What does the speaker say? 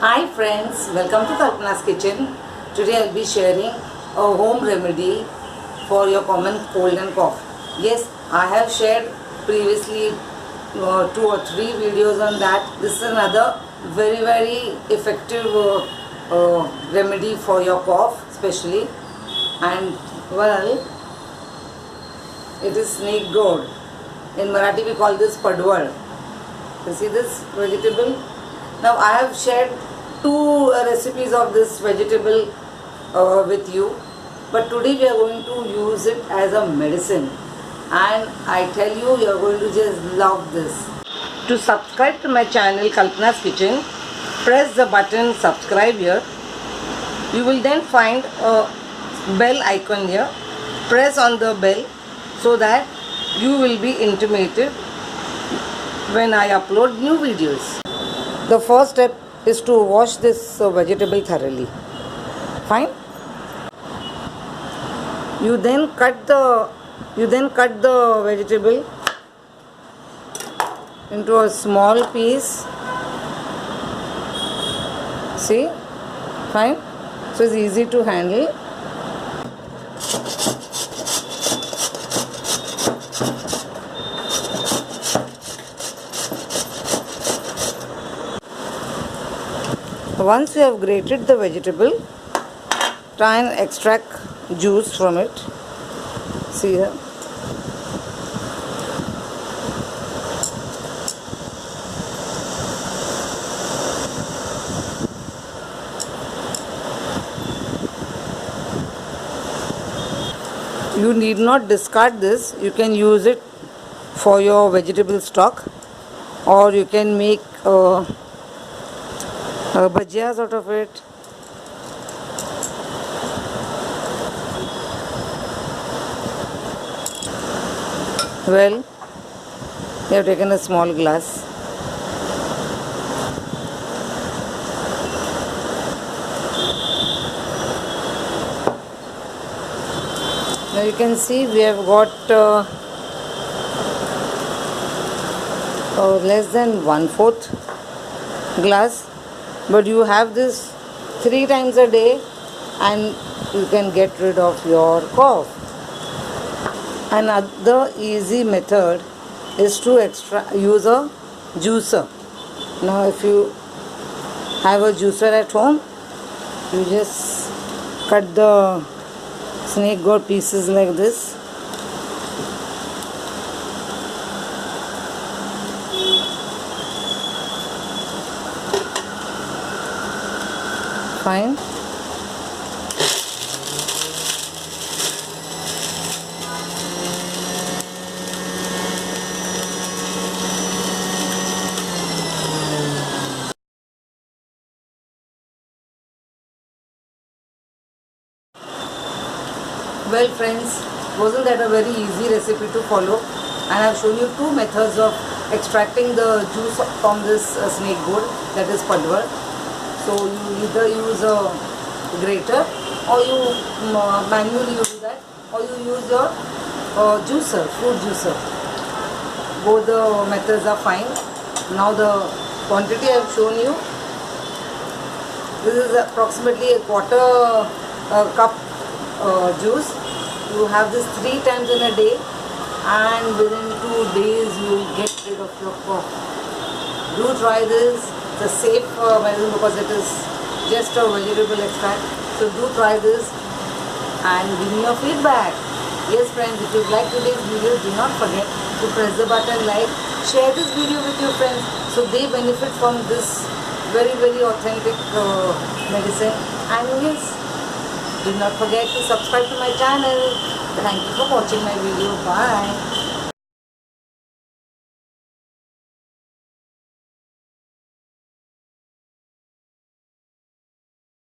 Hi friends, welcome to Kalpana's Kitchen. Today I'll be sharing a home remedy for your common cold and cough. Yes, I have shared previously 2 or 3 videos on that. This is another very effective remedy for your cough especially. And well, it is snake gourd. In Marathi we call this padwar. You see this vegetable? Now I have shared 2 recipes of this vegetable with you, but today we are going to use it as a medicine, and I tell you, you are going to just love this. To subscribe to my channel Kalpana's Kitchen, press the button subscribe here. You will then find a bell icon here. Press on the bell so that you will be intimated when I upload new videos. The first step is to wash this vegetable thoroughly. Fine. You then cut the vegetable into a small piece. See? Fine. So it's easy to handle. Once you have grated the vegetable, try and extract juice from it. See here. You need not discard this. You can use it for your vegetable stock, or you can make bhajiyas out of it. Well, we have taken a small glass. Now you can see we have got less than 1/4 glass, but you have this 3 times a day and you can get rid of your cough. Another easy method is to use a juicer. Now if you have a juicer at home, you just cut the snake gourd pieces like this. Fine. Well friends, wasn't that a very easy recipe to follow? And I have shown you 2 methods of extracting the juice from this snake gourd, that is padwar. So you either use a grater, or you manually do that, or you use your juicer, fruit juicer. Both the methods are fine. Now the quantity I have shown you, this is approximately a 1/4 cup juice. You have this 3 times in a day, and within 2 days you will get rid of your cough. Do try this. It's a safe medicine because it is just a vegetable extract. So do try this and give me your feedback. Yes friends, if you like today's video, do not forget to press the button like, share this video with your friends so they benefit from this very authentic medicine. And yes, do not forget to subscribe to my channel. Thank you for watching my video. Bye.